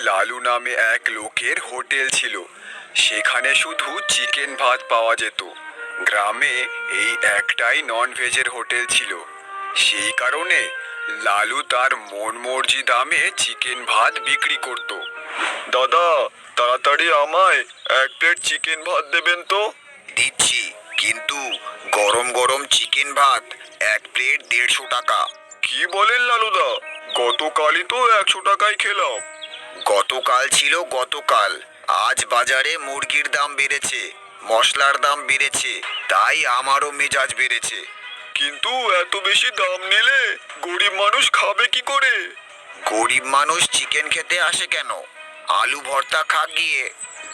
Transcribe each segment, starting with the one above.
লালু নামে এক লোকের হোটেল ছিল। সেখানে শুধু চিকেন ভাত পাওয়া যেত। গ্রামে এই একটাই নন ভেজের হোটেল ছিল। সেই কারণে লালু তার মন মর্জি দামে চিকেন ভাত বিক্রি করত। দাদা, তাড়াতাড়ি আমায় এক প্লেট চিকেন ভাত দেবেন তো। দিচ্ছি, কিন্তু গরম গরম চিকেন ভাত এক প্লেট 150 টাকা। কি বলেন লালুদা? গতকালই তো 100 টাকায় খেলাম। গতকাল ছিল গতকাল, আজ বাজারে মুরগির দাম বেড়েছে, মশলার দাম বেড়েছে, তাই আমারও মেজাজ বেড়েছে। কিন্তু এত বেশি দাম নিলে গরিব মানুষ খাবে কি করে? গরিব মানুষ চিকেন খেতে আসে কেন? আলু ভর্তা খা গিয়ে।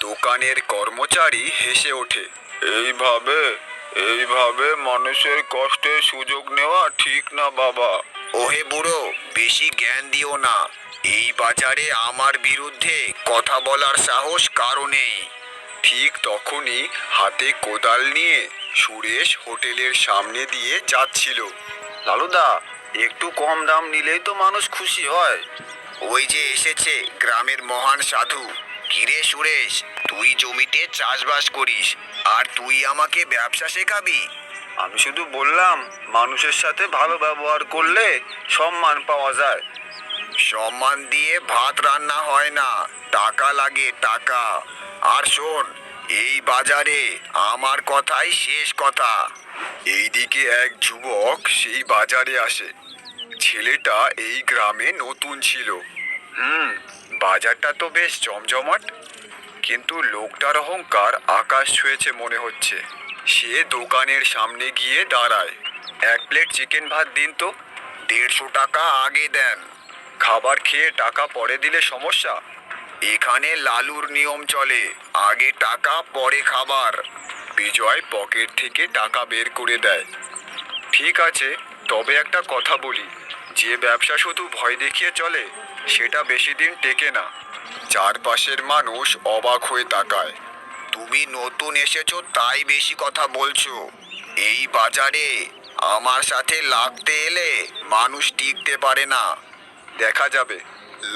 দোকানের কর্মচারী হেসে ওঠে। এইভাবে এইভাবে মানুষের কষ্টের সুযোগ নেওয়া ঠিক না বাবা। ওহে বুড়ো, বেশি জ্ঞান দিও না। এই বাজারে আমার বিরুদ্ধে কথা বলার সাহস কারো নেই। ঠিক তখনই হাতে কোদাল নিয়ে সুরেশ হোটেলের সামনে দিয়ে যাচ্ছিল। লালুদা, একটু কম দাম নিলেই তো মানুষ খুশি হয়। ওই যে এসেছে গ্রামের মহান সাধু। কিরে সুরেশ, তুই জমিতে চাষবাস করিস আর তুই আমাকে ব্যবসা শেখাবি? আমি শুধু বললাম, মানুষের সাথে ভালো ব্যবহার করলে সম্মান পাওয়া যায়। সম্মান দিয়ে ভাত রান্না হয় না, টাকা লাগে, টাকা। আর শোন, এই বাজারে আমার কথাই শেষ কথা। এইদিকে এক যুবক সেই বাজারে আসে। ছেলেটা এই গ্রামে নতুন ছিল। বাজারটা তো বেশ জমজমাট, কিন্তু লোকটার অহংকার আকাশ ছুঁয়েছে মনে হচ্ছে। সে দোকানের সামনে গিয়ে দাঁড়ায়। এক প্লেট চিকেন ভাত দিন তো। 150 টাকা আগে দেন। খাবার খেয়ে টাকা পরে দিলে সমস্যা? এখানে লালুর নিয়ম চলে, আগে টাকা পরে খাবার। বিজয় পকেট থেকে টাকা বের করে দেয়। ঠিক আছে, তবে একটা কথা বলি, যে ব্যবসা শুধু ভয় দেখিয়ে চলে সেটা বেশি দিন টেকে না। চারপাশের মানুষ অবাক হয়ে তাকায়। তুমি নতুন এসেছো তাই বেশি কথা বলছো। এই বাজারে আমার সাথে লাগতে এলে মানুষ টিকতে পারে না। দেখা যাবে।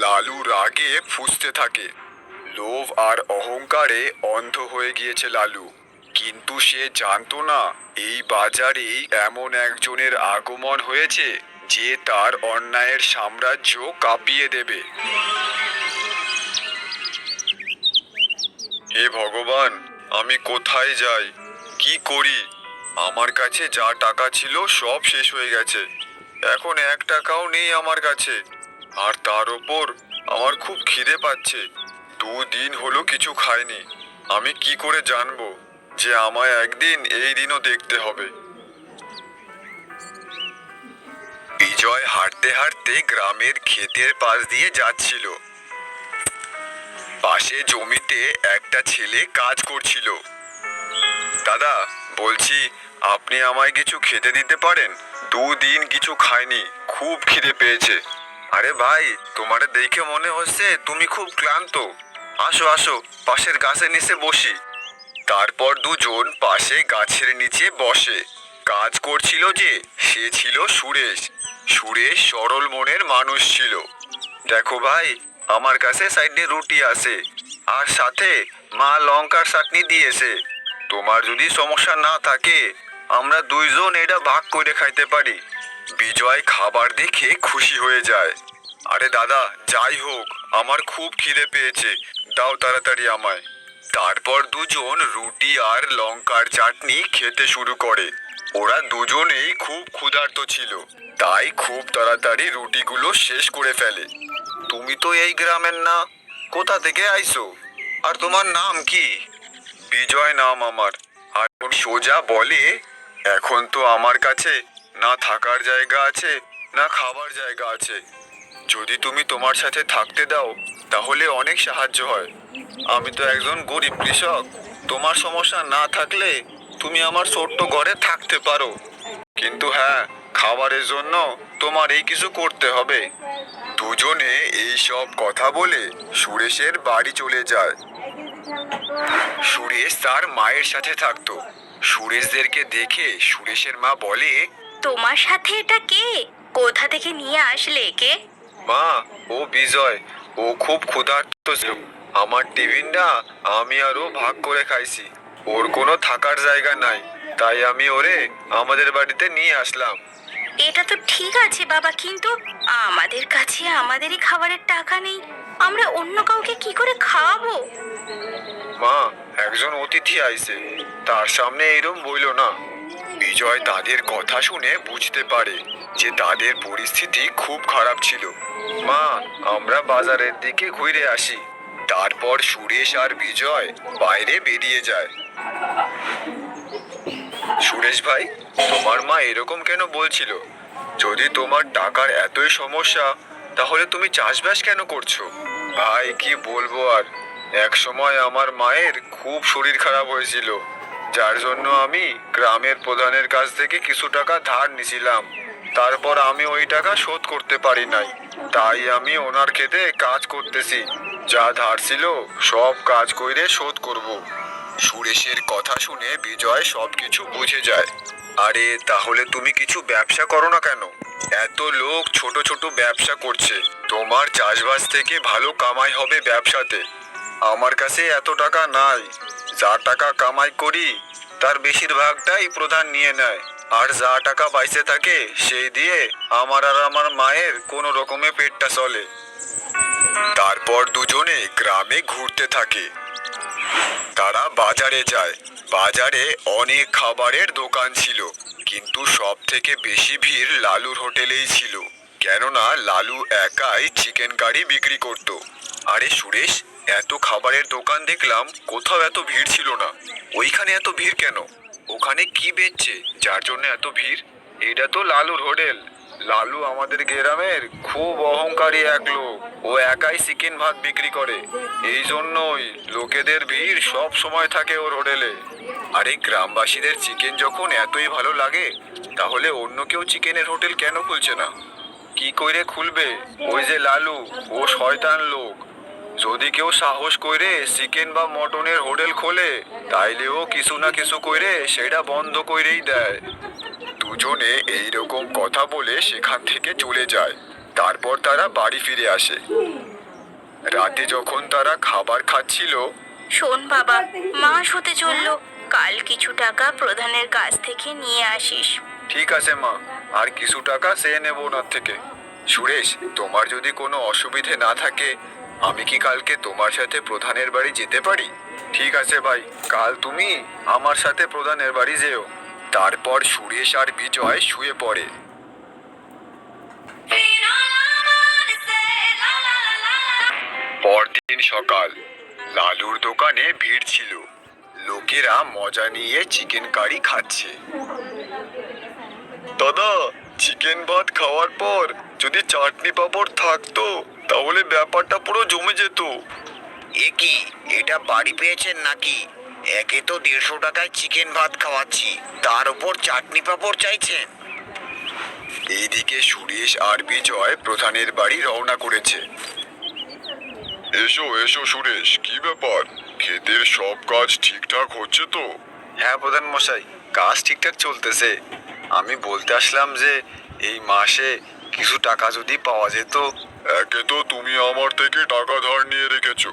লালু রাগে ফুঁসতে থাকে। লোভ আর অহংকারে অন্ধ হয়ে গিয়েছে লালু। কিন্তু সে জানতো না এই বাজারেই এমন একজনের আগমন হয়েছে যে তার অন্যায়ের সাম্রাজ্য কাঁপিয়ে দেবে। হে ভগবান, আমি কোথায় যাই, কি করি? আমার কাছে যা টাকা ছিল সব শেষ হয়ে গেছে। এখন 1 টাকাও নেই আমার কাছে। আর তার ওপর আমার খুব খিদে পাচ্ছে। 2 দিন হলো কিছু খাইনি। আমি কি করে জানবো যে আমায় একদিন এই দিনও দেখতে হবে? বিজয় হাঁটতে হাঁটতে গ্রামের ক্ষেতের পাশ দিয়ে যাচ্ছিল। পাশে জমিতে একটা ছেলে কাজ করছিল। দাদা, বলছি, আপনি আমায় কিছু খেতে দিতে পারেন? 2 দিন কিছু খাইনি, খুব খিদে পেয়েছে। আরে ভাই, তোমারে দেখে মনে হচ্ছে তুমি খুব ক্লান্ত। আসো আসো, পাশের গাছের নিচে বসি। তারপর দুজন পাশে গাছের নিচে বসে। কাজ করছিল যে সে ছিল সুরেশ। সুরেশ সরল মনের মানুষ ছিল। দেখো ভাই, আমার কাছে সাইডে রুটি আছে, আর সাথে মা লঙ্কার চাটনি দিয়েছে। তোমার যদি সমস্যা না থাকে আমরা দুইজন এটা ভাগ করে খাইতে পারি। বিজয় খাবার দেখে খুশি হয়ে যায়। আরে দাদা, যাই হোক, আমার খুব খিদে পেয়েছে, দাও তাড়াতাড়ি আমায়। তারপর দুজন রুটি আর লঙ্কার চাটনি খেতে শুরু করে। ওরা দুজনেই খুব ক্ষুধার্ত ছিল, তাই খুব তাড়াতাড়ি রুটিগুলো শেষ করে ফেলে। তুমি তো এই গ্রামের না, কোথা থেকে আইছো? আর তোমার নাম কি? বিজয় নাম আমার। আর সোজা বলে, এখন তো আমার কাছে না থাকার জায়গা আছে না খাবার জায়গা আছে। যদি তুমি তোমার সাথে থাকতে দাও তাহলে অনেক সাহায্য হয়। আমি তো একজন গরিব কৃষক। তোমার সমস্যা না থাকলে তুমি আমার ছোট্ট ঘরে থাকতে পারো, কিন্তু হ্যাঁ, খাবারের জন্য তোমার এই কিছু করতে হবে। দুজনে এই সব কথা বলে সুরেশের বাড়ি চলে যায়। সুরেশ তার মায়ের সাথে থাকতো। সুরেশদেরকে দেখে সুরেশের মা বলে, তোমার সাথে এটা কে? কোথা থেকে নিয়ে আসলে একে? মা, ও বিজয়, ও খুব ক্ষুধার্ত ছিল। আমার টিফিনটা আমি আর ও ভাগ করে খাইছি। ওর কোনো থাকার জায়গা নাই, তাই আমি ওরে আমাদের বাড়িতে নিয়ে আসলাম। এটা তো ঠিক আছে বাবা, কিন্তু আমাদের কাছে আমাদেরই খাবারের টাকা নেই। আমরা অন্য কাউকে কি করে খাওয়াবো? মা, একজন অতিথি আইছে, তার সামনে এরম বইল না। বিজয় তাদের কথা শুনে বুঝতে পারে যে তাদের পরিস্থিতি খুব খারাপ ছিল। মা, আমরা বাজারের দিকে ঘুরে আসি। তারপর সুরেশ আর বিজয় বাইরে বেরিয়ে যায়। সুরেশ ভাই, তোমার মা এরকম কেন বলছিল? যদি তোমার টাকার এতই সমস্যা, তাহলে তুমি চাষবাস কেন করছো? ভাই কি বলবো আর, এক সময় আমার মায়ের খুব শরীর খারাপ হয়েছিল, যার জন্য আমি গ্রামের প্রধানের কাছ থেকে কিছু টাকা ধার নিছিলাম। তারপর আমি ওই টাকা শোধ করতে পারি নাই, তাই আমি ওনার খেতে কাজ করতেছি। যা ধার ছিল সব কাজ কইরে শোধ করব। সুরেশের কথা শুনে বিজয় সবকিছু বুঝে যায়। আরে তাহলে তুমি কিছু ব্যবসা করো না কেন? এত লোক ছোট ছোট ব্যবসা করছে, তোমার চাষবাস থেকে ভালো কামাই হবে ব্যবসাতে। আমার কাছে এত টাকা নাই, যা টাকা কামাই করি তার বেশিরভাগটাই প্রধান নিয়ে নেয়, আর যা টাকা বাইসে থাকে সেই দিয়ে আমার আর আমার মায়ের কোনো রকমে পেটটা চলে। তারপর দুজনে গ্রামে ঘুরতে থাকে। তারা বাজারে যায়। বাজারে অনেক খাবারের দোকান ছিল, কিন্তু সব থেকে বেশি ভিড় লালুর হোটেলেই ছিল, কেননা লালু একাই চিকেন কারি বিক্রি করত। আরে সুরেশ, এত খাবারের দোকান দেখলাম, কোথাও এত ভিড় ছিল না, ওইখানে এত ভিড় কেন? ওখানে কি বেচছে যার জন্য এত ভিড়? এটা তো লালুর হোটেল। লালু আমাদের গ্রামের খুব অহংকারী এক লোক, ও একাই চিকেন ভাত বিক্রি করে, এই জন্যই লোকেদের ভিড় সব সময় থাকে ওর হোটেলে। আরে গ্রামবাসীদের চিকেন যখন এতই ভালো লাগে, তাহলে অন্য কেউ চিকেনের হোটেল কেন খুলছে না? কি কইরে খুলবে? ওই যে লালু, ও শয়তান লোক। যদি কেউ সাহস কইরে চিকেন বা মটনের হোটেল খোলে, তাইলে ও কিছু না কিছু কইরে সেটা বন্ধ কইরেই দেয়। দুজনে এইরকম কথা বলে সেখান থেকে চলে যায়। তারপর তারা বাড়ি ফিরে আসে। রাতে যখন তারা খাবার খাচ্ছিল, শোন বাবা, মাস হতে চললো, কাল কিছু টাকা প্রধানের কাছ থেকে নিয়ে আসিস। ঠিক আছে মা, আর কিছু টাকা চেয়ে নেব ওনার থেকে। সুরেশ, তোমার যদি কোনো অসুবিধে না থাকে, আমি কি কালকে তোমার সাথে প্রধানের বাড়ি যেতে পারি? ঠিক আছে ভাই, কাল তুমি আমার সাথে প্রধানের বাড়ি যেও। তারপর সুরেশ আর বিজয় শুয়ে পড়ে। পরদিন সকাল, লালুর দোকানে ভিড় ছিল, লোকেরা মজা নিয়ে চিকেন কারি খাচ্ছে। দাদা, চিকেন ভাত খাওয়ার পর যদি চাটনি পাঁপড় থাকতো, তাহলে ব্যাপারটা পুরো জমে যেত। এ কি, এটা বাড়ি পেয়েছেন নাকি? একে তো 150 টাকায় চিকেন ভাত খাওয়াচ্ছি, তার উপর চাটনি পাঁপড় চাইছেন? এইদিকে সুরেশ আর বিজয় প্রধানের বাড়ি রওনা করেছে। এসো এসো সুরেশ, কি ব্যাপার? ক্ষেতের সব কাজ ঠিকঠাক হচ্ছে তো? হ্যাঁ প্রধান মশাই, কাজ ঠিকঠাক চলতেছে। আমি বলতে আসলাম যে এই মাসে কিছু টাকা যদি পাওয়া যেত। একে তো তুমি আমার থেকে টাকা ধার নিয়ে রেখেছো,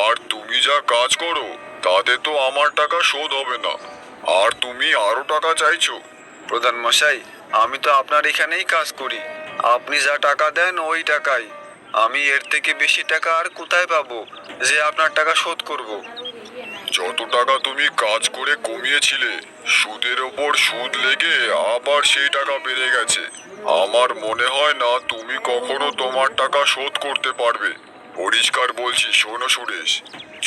আর তুমি যা কাজ করো তাতে তো আমার টাকা শোধ হবে না, আর তুমি আরো টাকা চাইছো। প্রধান মশাই, আমি তো আপনার এখানেই কাজ করি, আপনি যা টাকা দেন ওই টাকাই। আমি এর থেকে বেশি টাকা আর কোথায় পাবো যে আপনার টাকা শোধ করব? যত টাকা তুমি কাজ করে কমিয়েছিলে, সুদের ওপর সুদ লেগে আবার সেই টাকা বেড়ে গেছে। আমার মনে হয় না তুমি কখনো তোমার টাকা শোধ করতে পারবে। পরিষ্কার বলছি, শোনো সুরেশ,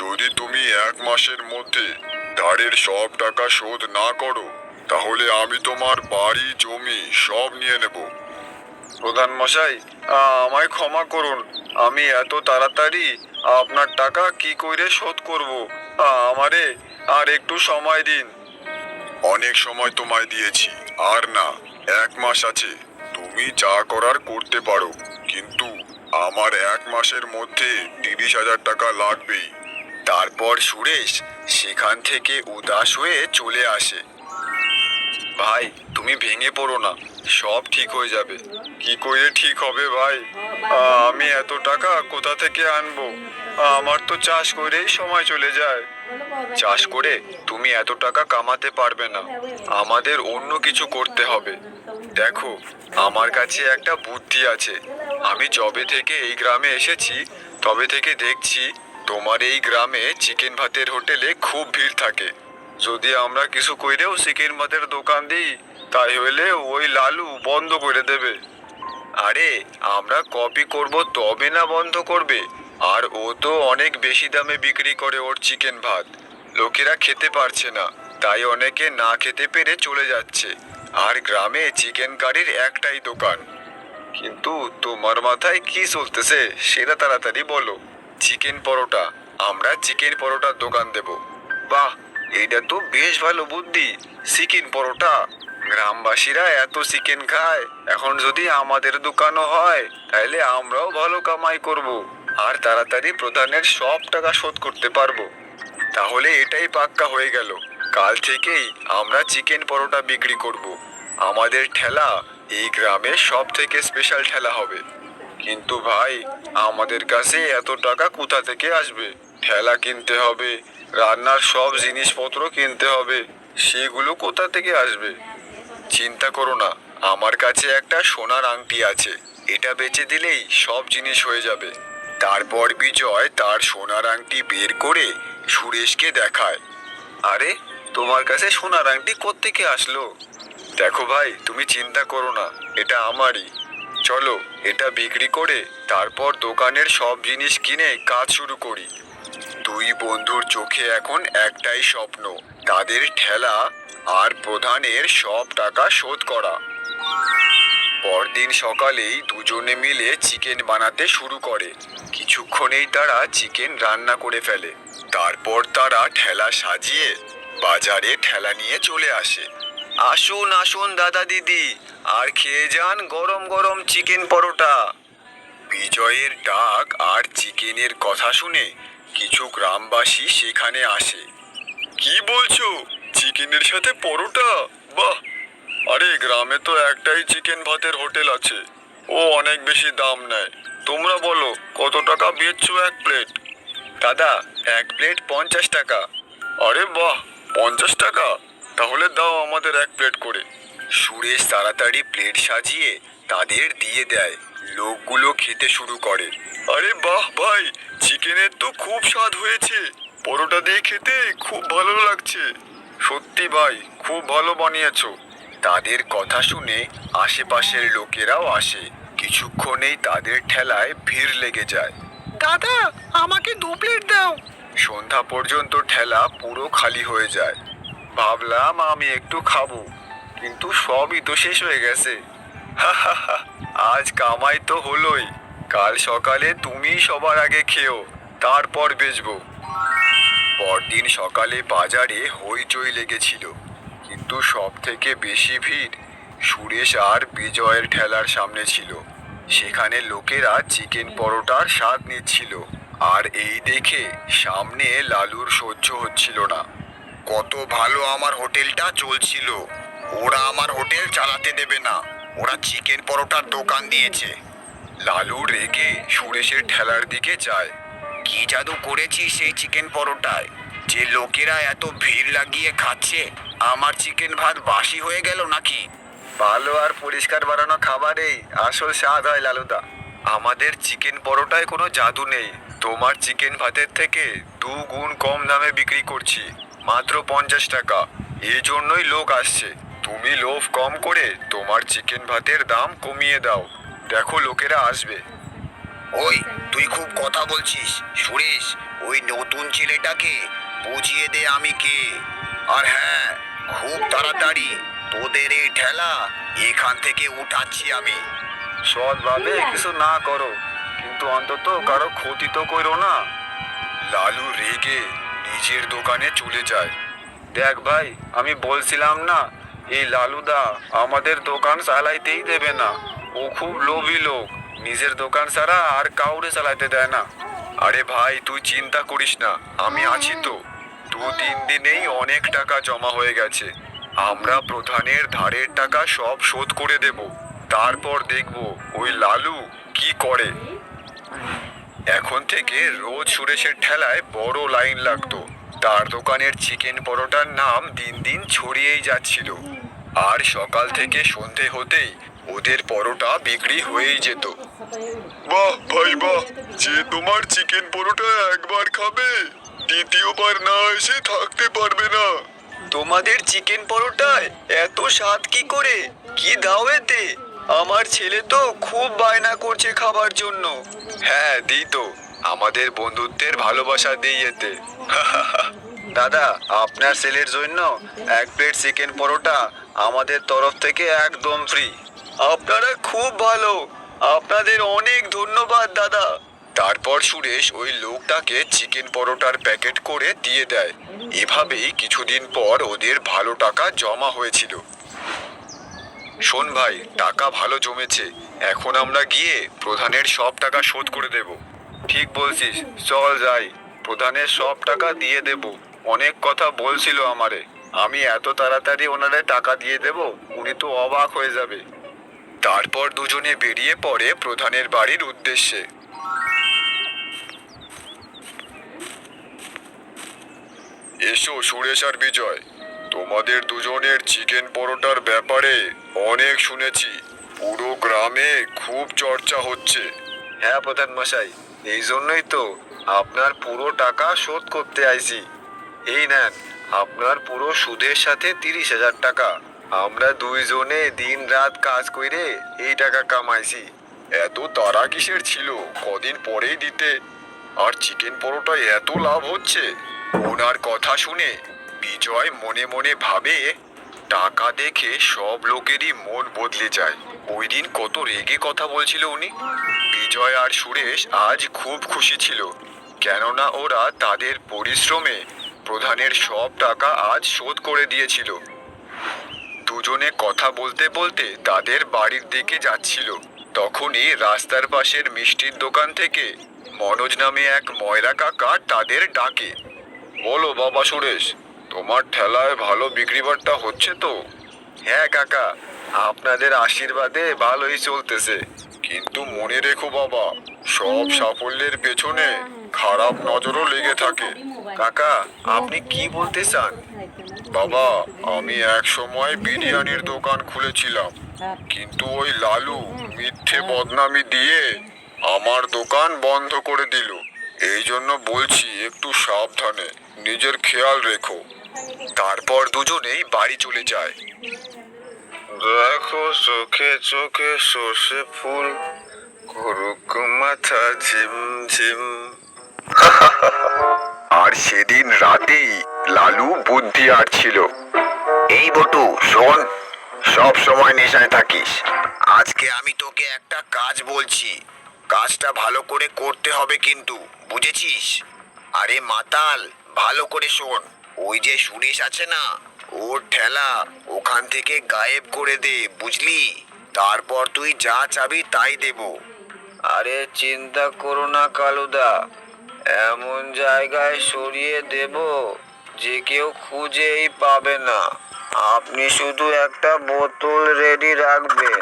যদি তুমি 1 মাসের মধ্যে ধারের সব টাকা শোধ না করো, তাহলে আমি তোমার বাড়ি জমি সব নিয়ে নেব। প্রধান মশাই, আমায় ক্ষমা করুন, আমি এত তাড়াতাড়ি আপনার টাকা কি কইরে শোধ করব? আমারে আর একটু সময় দিন। অনেক সময় তোমায় দিয়েছি, আর না, 1 মাস আছে, তুমি যা করার করতে পারো, কিন্তু আমার 1 মাসের মধ্যে 30,000 টাকা লাগবেই। তারপর সুরেশ সেখান থেকে উদাস হয়ে চলে আসে। ভাই, তুমি ভেঙে পড়ো না, সব ঠিক হয়ে যাবে। কি করে ঠিক হবে ভাই? আমি এত টাকা কোথা থেকে আনবো? আমার তো চাষ করেই সময় চলে যায়। চাষ করে তুমি এত টাকা কামাতে পারবে না, আমাদের অন্য কিছু করতে হবে। দেখো, আমার কাছে একটা বুদ্ধি আছে। আমি যবে থেকে এই গ্রামে এসেছি তবে থেকে দেখছি তোমার এই গ্রামে চিকেন ভাতের হোটেলে খুব ভিড় থাকে। যদি আমরা কিছু কইরেও চিকেন ভাতের দোকান দিই, তাই হইলে ওই লালু বন্ধ করে দেবে। আরে, আমরা কপি করব তবে না বন্ধ করবে? আর ও তো অনেক বেশি দামে বিক্রি করে ওর চিকেন ভাত। লোকেরা খেতে পারছে না, তাই অনেকে না খেতে পেরে চলে যাচ্ছে। আর গ্রামে চিকেন কারির একটাই দোকান। কিন্তু তোমার মাথায় কি চলতেছে সেটা তাড়াতাড়ি বলো। চিকেন পরোটা, আমরা চিকেন পরোটার দোকান দেব। বাহ, এইটা তো বেশ ভালো বুদ্ধি। চিকেন পরোটা, গ্রামবাসীরা এত চিকেন খায়, এখন যদি আমাদের দোকানও হয় তাহলে আমরাও ভালো কামাই করব আর তাড়াতাড়ি প্রধানের সব টাকা শোধ করতে পারবো। তাহলে এটাই পাক্কা হয়ে গেল, কাল থেকেই আমরা চিকেন পরোটা বিক্রি করব। আমাদের ঠেলা এই গ্রামের সব থেকে স্পেশাল ঠেলা হবে। কিন্তু ভাই, আমাদের কাছে এত টাকা কোথা থেকে আসবে? ঠেলা কিনতে হবে, রান্নার সব জিনিসপত্র কিনতে হবে, সেগুলো কোথা থেকে আসবে? চিন্তা করো না, আমার কাছে একটা সোনার আংটি আছে, এটা বেচে দিলেই সব জিনিস হয়ে যাবে। তারপর বিজয় তার সোনার আংটি বের করে সুরেশকে দেখায়। আরে, তোমার কাছে সোনার আংটি কোত্থেকে আসলো? দেখো ভাই, তুমি চিন্তা করো না, এটা আমারই। চলো, এটা বিক্রি করে তারপর দোকানের সব জিনিস কিনে কাজ শুরু করি। দুই বন্ধুর চোখে এখন একটাই স্বপ্ন, তাদের ঠেলা আর প্রধানের সব টাকা শোধ করা। পরদিন সকালেই দুজনে মিলে চিকেন বানাতে শুরু করে। কিছুক্ষণেই তারা চিকেন রান্না করে ফেলে। তারপর তারা ঠেলা সাজিয়ে বাজারে ঠেলা নিয়ে চলে আসে। আসুন আসুন দাদা দিদি, আর খেয়ে যান গরম গরম চিকেন পরোটা। বিজয়ের ডাক আর চিকেনের কথা শুনে কিছু গ্রামবাসী সেখানে আসে। কি বলছো, চিকেনের সাথে পরোটা? বাহ! আরে, গ্রামে তো একটাই চিকেন ভাতের হোটেল আছে, ও অনেক বেশি দাম নেয়। তোমরা বলো কত টাকা বেচছো এক প্লেট? দাদা, এক প্লেট 50 টাকা। আরে বাহ, 50 টাকা? তাহলে দাও আমাদের এক প্লেট করে। সুরেশ তাড়াতাড়ি প্লেট সাজিয়ে তাদের দিয়ে দেয়। লোকগুলো খেতে শুরু করে। আরে বাহ ভাই, চিকেনের তো খুব স্বাদ হয়েছে, পরোটা দিয়ে খেতে খুব ভালো লাগছে। সত্যি ভাই, খুব ভালো বানিয়েছো। তাদের কথা শুনে আশেপাশের লোকেরাও আসে। কিছুক্ষণেই তাদের ঠেলায় ভিড় লেগে যায়। দাদা, আমাকে 2 প্লেট দাও। সন্ধ্যা পর্যন্ত ঠেলা পুরো খালি হয়ে যায়। ভাবলাম আমি একটু খাবো, কিন্তু সবই তো শেষ হয়ে গেছে। আজ কামাই তো হলোই, কাল সকালে তুমি সবার আগে খেও, তারপর বেচবো। পরদিন সকালে বাজারে হইচই লেগেছিল, কিন্তু সব থেকে বেশি ভিড় সুরেশ আর বিজয়ের ঠেলার সামনে ছিল। সেখানে লোকেরা চিকেন পরোটার স্বাদ নিচ্ছিল, আর এই দেখে সামনে লালুর সহ্য হচ্ছিল না। কত ভালো আমার হোটেলটা চলছিল, ওরা আমার হোটেল চালাতে দেবে না, ওরা চিকেন পরোটার দোকান দিয়েছে। লালু রেগে সুরেশের ঠেলার দিকে যায়। কি জাদু করেছিস সেই চিকেন পরোটায়, যে লোকেরা এত ভিড় লাগিয়ে খাচ্ছে? আমার চিকেন ভাত বাসি হয়ে গেল নাকি? ভালো আর পরিষ্কার বানানো খাবারেই আসল স্বাদ হয় লালুদা। আমাদের চিকেন পরোটায় কোনো জাদু নেই, তোমার চিকেন ভাতের থেকে 2 গুণ কম দামে বিক্রি করছি, মাত্র 50 টাকা। এই জন্যই লোক আসছে। তুমি লোভ কম করে তোমার চিকেন ভাতের দাম কমিয়ে দাও, দেখো লোকেরা আসবে। ওই, তুই খুব কথা বলছিস সুরেশ, ওই নতুন ছেলেটাকে বুঝিয়ে দে আমি কে। আর হ্যাঁ, খুব তাড়াতাড়ি তোদের এই ঠেলা এখান থেকে উঠাচ্ছি আমি। সৎভাবে কিছু না করো, কিন্তু অন্তত কারো ক্ষতি তো করো না। লালু রেগে নিজের দোকানে চলে যায়। দেখ ভাই, আমি বলছিলাম না, এই লালুদা আমাদের দোকান চালাইতেই দেবে না। ও খুব লোভী লোক, নিজের দোকান ছাড়া আর কাউরে চালাইতে দেয় না। আরে ভাই, তুই চিন্তা করিস না, আমি আছি তো। 2-3 দিনেই অনেক টাকা জমা হয়ে গেছে। আমরা প্রধানের ধারের টাকা সব শোধ করে দেব, তারপর দেখব ওই লালু কি করে। এখন থেকে রোজ সুরেশের ঠেলায় বড় লাইন লাগতো। তার দোকানের চিকেন পরোটার নাম দিন দিন ছড়িয়েই যাচ্ছিল। আর সকাল থেকে সন্ধে হতেই ওদের পরোটা বিক্রি হয়েই যেত। বাহ ভাই বাহ, যে তোমার চিকেন পরোটা একবার খাবে দ্বিতীয়বার না এসে থাকতে পারবে না। তোমাদের চিকেন পরোটায় এত স্বাদ কি করে? কি দাও এতে? আমার ছেলে তো খুব বায়না করছে খাবার জন্য। হ্যাঁ দিই তো, আমাদের বন্ধুত্বের ভালোবাসা দিই এতে। দাদা, আপনার ছেলের জন্য এক প্লেট চিকেন পরোটা আমাদের তরফ থেকে একদম ফ্রি। আপনারা খুব ভালো, আপনাদের অনেক ধন্যবাদ দাদা। তারপর সুরেশ ওই লোকটাকে চিকেন পরোটার প্যাকেট করে দিয়ে দেয়। এভাবেই কিছুদিন পর ওদের ভালো টাকা জমা হয়েছিল। শোন ভাই, টাকা ভালো জমেছে। এখন আমরা গিয়ে প্রধানের সব টাকা শোধ করে দেব। ঠিক বলছিস, চল যাই, প্রধানের সব টাকা দিয়ে দেব। অনেক কথা বলছিল আমারে, আমি এত তাড়াতাড়ি ওনারে টাকা দিয়ে দেব, উনি তো অবাক হয়ে যাবে। তারপর দুজনে বেরিয়ে পড়ে প্রধানের বাড়ির উদ্দেশ্যে। এসো সুরেশ আর বিজয়, তোমাদের দুজনের চিকেন পরোটার ব্যাপারে অনেক শুনেছি। পুরো গ্রামে খুব চর্চা হচ্ছে। হ্যাঁ প্রধান মশাই, এই জন্যই তো আপনার পুরো টাকা শোধ করতে আইছি। এই নেন আপনার পুরো সুদের সাথে 30,000 টাকা। আমরা দুইজনে দিন রাত কাজ কইরে এই টাকা কামাইছি। এত তাড়া কিসের ছিল? কদিন পরেই দিতে। আর চিকেন পরোটায় এত লাভ হচ্ছে। ওনার কথা শুনে বিজয় মনে মনে ভাবে, টাকা দেখে সব লোকেরই মন বদলে যায়। ওই দিন কত রেগে কথা বলছিল উনি। বিজয় আর সুরেশ আজ খুব খুশি ছিল, কেননা ওরা তাদের পরিশ্রমে প্রধানের সব টাকা আজ শোধ করে দিয়েছিল। দুজনে কথা বলতে বলতে তাদের বাড়ির দিকে যাচ্ছিল। তখনই রাস্তার পাশের মিষ্টির দোকান থেকে মনোজ নামে এক ময়রা কাকা তাদের ডাকে। বলো বাবা সুরেশ, তোমার ঠেলায় ভালো বিক্রি বাট্টা হচ্ছে তো? হ্যাঁ কাকা, আপনাদের আশীর্বাদে ভালোই চলতেছে। কিন্তু মনে রেখো বাবা, সব সাফল্যের পেছনে খারাপ নজরও লেগে থাকে। কাকা, আপনি কি বলতে চান? বাবা, আমি এক সময় বিরিয়ানির দোকান খুলেছিলাম, কিন্তু ওই লালু মিথ্যে বদনামি দিয়ে আমার দোকান বন্ধ করে দিল। এই জন্য বলছি একটু সাবধানে, নিজের খেয়াল রেখো। তারপর দুজনেই বাড়ি চলে যায়। দেখো চোখে চোখে সর্ষে ফুল, করুক মাথা ঝিম ঝিম। আর সেদিন রাতেই লালু বুদ্ধি আটছিল। এই বটু শোন, সব সময় নেশায় থাকিস। আজকে আমি তোকে একটা কাজ বলছি, কাজটা ভালো করে করতে হবে কিন্তু, বুঝেছিস? আরে মাতাল, ভালো করে শোন। ওই যে সুরেশ আছে না, ওর ঠেলা ওখান থেকে গায়েব করে দে, বুঝলি? তারপর তুই যা চাবি তাই দেব। আরে চিন্তা করো না কালুদা, এমন জায়গায় সরিয়ে দেব যে কেউ খুঁজেই পাবে না। আপনি শুধু একটা বোতল রেডি রাখবেন।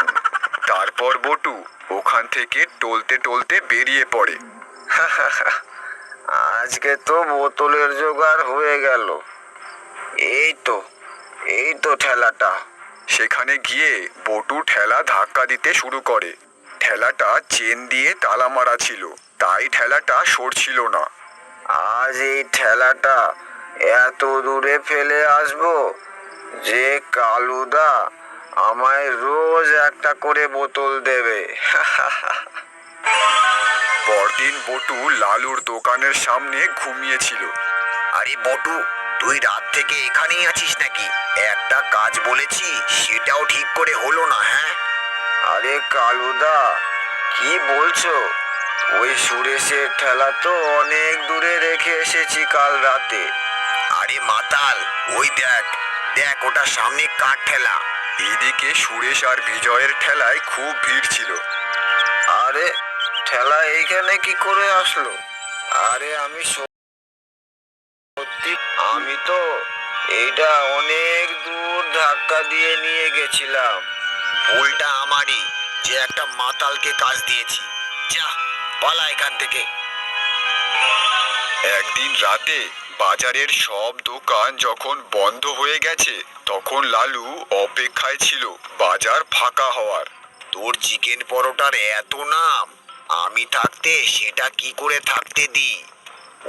তারপর বটু ওখান থেকে টলতে টলতে বেরিয়ে পড়ে। আজকে তো বোতলের জোগাড় হয়ে গেল। এই তো, এই তো ঠেলাটা। সেখানে গিয়ে বটু ঠেলা ধাক্কা দিতে শুরু করে। ঠেলাটা চেন দিয়ে তালা মারা ছিল, তাই ঠেলাটা সরছিল না। আজ এই ঠেলাটা এত দূরে ফেলে আসবো যে কালুদা আমায় রোজ একটা করে বোতল দেবে। পরদিন বটু লালুর দোকানের সামনে ঘুমিয়েছিল। আরে বটু, তুই রাত থেকে এখানেই আছিস নাকি? একটা কাজ বলেছি, সেটাও ঠিক করে হলো না। হ্যাঁ আরে কালুদা, কি বলছো? ওই সুরেশের ঠেলা তো অনেক দূরে রেখে এসেছি কাল রাতে। আরে মাতাল, ওই দেখ দেখ, ওটা সামনে কার ঠেলা। এদিকে সুরেশ আর বিজয়ের ঠেলায় খুব ভিড় ছিল। আরে ঠেলা এইখানে কি করে আসলো? আরে আমি সত্যি, আমি তো এইটা অনেক দূর ধাক্কা দিয়ে নিয়ে গেছিলাম। ভুলটা আমারই, যে একটা মাতালকে কাজ দিয়েছি। যা, পালা এখান থেকে। একদিন রাতে বাজারের সব দোকান যখন বন্ধ হয়ে গেছে তখন লালু অপেক্ষায় ছিল বাজার ফাঁকা হওয়ার। তোর চিকেন পরোটার এত নাম, আমি থাকতে সেটা কি করে থাকতে দিই?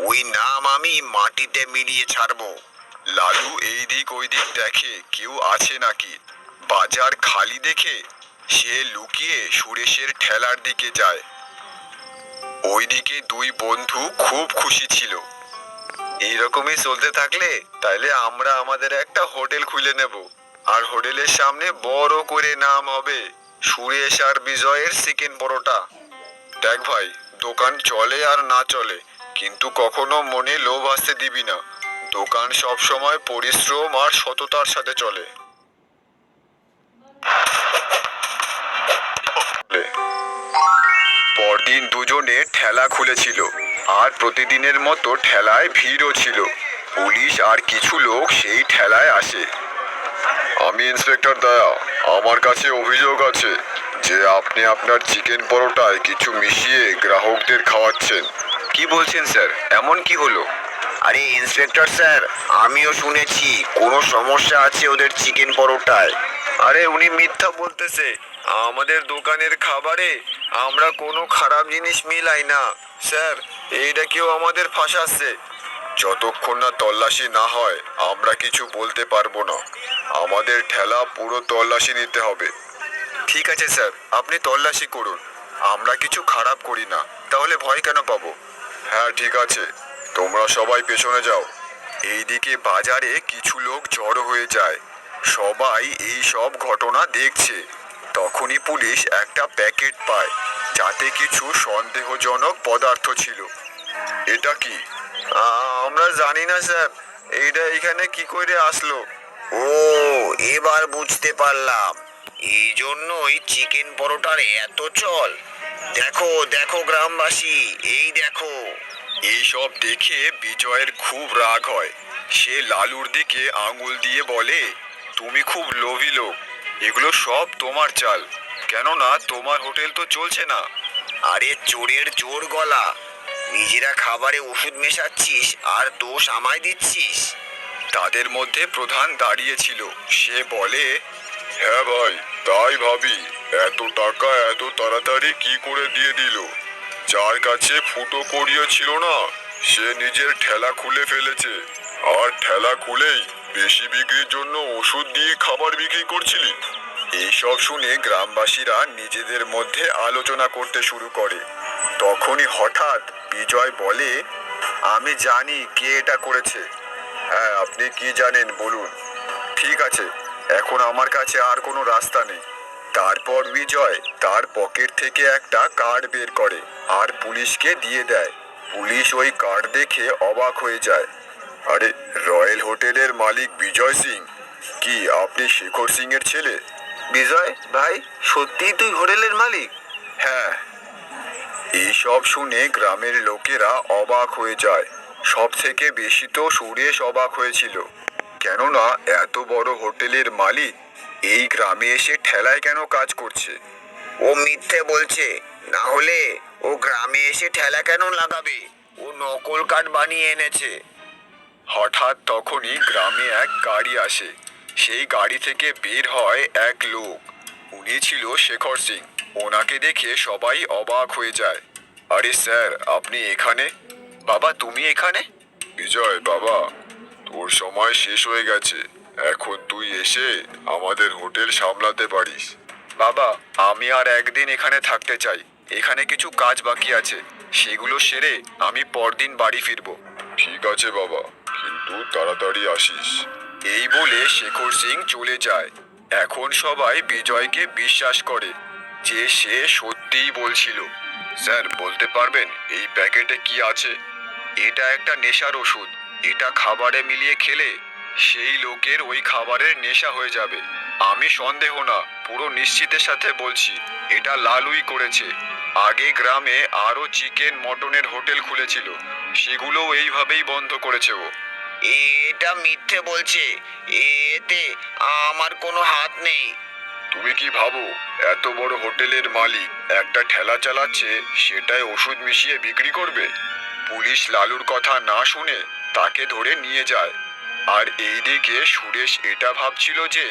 ওই নাম আমি মাটিতে মিলিয়ে ছাড়বো। লালু এই দিক ওই দিক দেখে কেউ আছে নাকি। বাজার খালি দেখে সে লুকিয়ে সুরেশের ঠেলার দিকে যায়। ওইদিকে দুই বন্ধু খুব খুশি ছিল। এইরকমই চলতে থাকলে তাইলে আমরা আমাদের একটা হোটেল খুলে নেব, আর হোটেলের সামনে বড় করে নাম হবে সুরেশ আর বিজয়ের চিকেন পরোটা। দেখ ভাই, দোকান চলে আর না চলে, কিন্তু কখনো মনে লোভ আসতে দিবি না। দোকান সব সময় পরিশ্রম আর সততার সাথে চলে। পরদিন দুজনে ঠেলা খুলেছিল, আর প্রতিদিনের মতো ঠেলায় ভিড়ও ছিল। পুলিশ আর কিছু লোক সেই ঠেলায় আসে। আমি ইন্সপেক্টর দয়া, আমার কাছে অভিযোগ আছে যে আপনি আপনার চিকেন পরোটায় কিছু মিশিয়ে গ্রাহকদের খাওয়াচ্ছেন। কি বলছেন স্যার, এমন কি হলো? আরে ইন্সপেক্টর স্যার, আমিও শুনেছি কোনো সমস্যা আছে ওদের চিকেন পরোটায়। আরে উনি মিথ্যা বলতেছে। আমাদের দোকানের খাবারে আমরা কোনো খারাপ জিনিস মিলাই না স্যার। এইটা কেউ আমাদের ফাঁসাচ্ছে। যতক্ষণ না তল্লাশি না হয় আমরা কিছু বলতে পারবো না। আমাদের ঠেলা পুরো তল্লাশি নিতে হবে। ঠিক আছে স্যার, আপনি তল্লাশি করুন। আমরা কিছু খারাপ করি না, তাহলে ভয় কেন পাবো? হ্যাঁ ঠিক আছে, তোমরা সবাই পেছনে যাও। এইদিকে বাজারে কিছু লোক জড়ো হয়ে যায়। সবাই এই সব ঘটনা দেখছে। তখনই পুলিশ একটা প্যাকেট পায়, যাতে কিছু সন্দেহজনক পদার্থ ছিল। এটা কি? আমরা জানি না স্যার, এইটা এখানে কি করে আসলো? ও, এবার বুঝতে পারলাম, এই জন্যই চিকেন পরোটার এত চল। দেখো দেখো গ্রামবাসী, এই দেখো। এইসব দেখে বিজয়ের খুব রাগ হয়। সে লালুর দিকে আঙুল দিয়ে বলে, তুমি খুব লোভী লোক, এগুলো সব তোমার চাল। কেননা তোমার হোটেল তো চলছে না। আরে চোরের জোর গলা, নিজেরা খাবারে ওষুধ মেশাচ্ছিস আর দোষ আমায় দিচ্ছিস। তাদের মধ্যে প্রধান দাঁড়িয়েছিল। সে বলে, হ্যাঁ ভাই, তাই ভাবি, এত টাকা এত তাড়াতাড়ি কি করে দিয়ে দিল? যার কাছে ফুটো করিয়ে ছিল না, সে নিজের ঠেলা খুলে ফেলেছে। আর ঠেলা খুলেই বেশি বিক্রির জন্য ওষুধ দিয়ে খাবার বিক্রি করছিলি। এইসব শুনে গ্রামবাসীরা নিজেদের মধ্যে আলোচনা করতে শুরু করে। তখনই হঠাৎ বিজয় বলে, আমি জানি কে এটা করেছে। হ্যাঁ, আপনি কি জানেন বলুন। ঠিক আছে, এখন আমার কাছে আর কোনো রাস্তা নেই। তারপর বিজয় তার পকেট থেকে একটা কার্ড বের করে আর পুলিশকে দিয়ে দেয়। পুলিশ ওই কার্ড দেখে অবাক হয়ে যায়। আরে, রয়্যাল হোটেলের মালিক বিজয় সিং? কি আপনি শেখর সিং এর ছেলে? বিজয় ভাই, সত্যিই তুই হোটেলের মালিক? হ্যাঁ। এইসব শুনে গ্রামের লোকেরা অবাক হয়ে যায়। সব থেকে বেশি তো সুরেশ অবাক হয়েছিল, কেননা এত বড় হোটেলের মালিক এই গ্রামে এসে ঠেলায় কেন কাজ করছে? ও মিথ্যে বলছে, না হলে ও গ্রামে এসে ঠেলা কেন লাগাবে? ও নকল কার্ড বানিয়ে এনেছে। হঠাৎ তখনই গ্রামে এক গাড়ি আসে। সেই গাড়ি থেকে বের হয় এক লোক। উনি ছিল শেখর সিং। ওনাকে দেখে সবাই অবাক হয়ে যায়। আরে স্যার, আপনি এখানে? বাবা, তুমি এখানে? বিজয় বাবা, তোর সময় শেষ হয়ে গেছে। এখন তুই এসে আমাদের হোটেল সামলাতে পারিস। বাবা, আমি আর একদিন এখানে থাকতে চাই। এখানে কিছু কাজ বাকি আছে, সেগুলো সেরে আমি পরদিন বাড়ি ফিরবো। ঠিক আছে বাবা, কিন্তু তাড়াতাড়ি আসিস। এই বলে শেখর সিং চলে যায়। এখন সবাই বিজয়কে বিশ্বাস করে যে সে সত্যিই বলছিল। স্যার, বলতে পারবেন এই প্যাকেটে কি আছে? এটা একটা নেশার ওষুধ। এটা খাবারে মিলিয়ে খেলে সেই লোকের ওই খাবারের নেশা হয়ে যাবে। আমি সন্দেহ না, পুরো নিশ্চিতের সাথে বলছি, এটা লালুই করেছে। আগে গ্রামে আরো চিকেন মটনের হোটেল খুলেছিল, সেগুলোও এইভাবেই বন্ধ করেছে ও। এটা মিথ্যে বলছে, এতে আমার কোনো হাত নেই। তুমি কি ভাবো এত বড় হোটেলের মালিক একটা ঠেলা চালাচ্ছে, সেটাই ওষুধ মিশিয়ে বিক্রি করবে? পুলিশ লালুর কথা না শুনে তাকে ধরে নিয়ে যায়। আর এইদিকে সুরেশ এটা ভাবছিল যে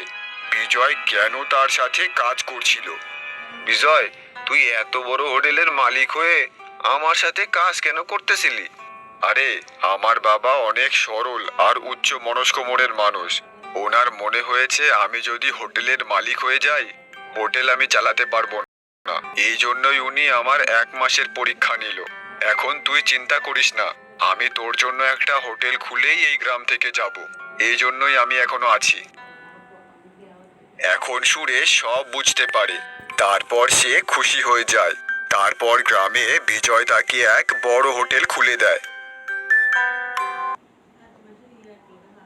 বিজয় কেন তার সাথে কাজ করছিল। বিজয়, তুই এত বড় হোটেলের মালিক হয়ে আমার সাথে কাজ কেন করতেছিলি? আরে আমার বাবা অনেক সরল আর উচ্চ মনস্ক মনের মানুষ। ওনার মনে হয়েছে আমি যদি হোটেলের মালিক হয়ে যাই, হোটেল আমি চালাতে পারবো না। এই জন্যই উনি আমার 1 মাসের পরীক্ষা নিল। এখন তুই চিন্তা করিস না, আমি তোর জন্য একটা হোটেল খুলেই এই গ্রাম থেকে যাব। এই জন্যই আমি এখনো আছি। এখন সুরেশ সব বুঝতে পারে। তারপর সে খুশি হয়ে যায়। তারপর গ্রামে বিজয় তাকে এক বড় হোটেল খুলে দেয়।